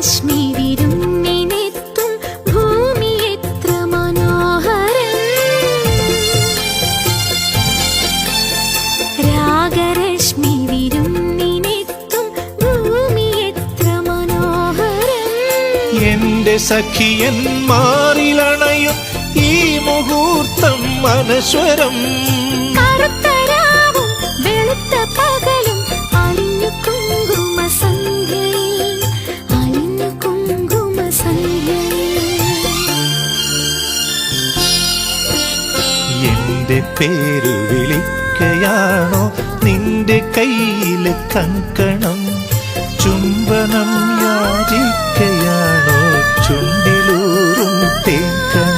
രാഗരശ്മി വിരുന്നിനെത്തും ഭൂമി എത്ര മനോഹരം. രാഗരശ്മി വിരുന്നിനെത്തും ഭൂമി എത്ര മനോഹരം. എന്റെ സഖിയൻ മാറിലണയും ഈ മുഹൂർത്തം അനശ്വരം. കറുത്തരാവും വെളുത്ത പകലും അലിഞ്ഞു കുങ്കുമ സന്ധ്യയിൽ, അലിഞ്ഞു കുങ്കുമ സന്ധ്യയിൽ. എന്റെ പേര് വിളിക്കയാണോ നിന്റെ കയ്യിലെ കങ്കണം? ചുംബനം യാചിക്കയാണോ ചുണ്ടിലൂറും തേക്കണം?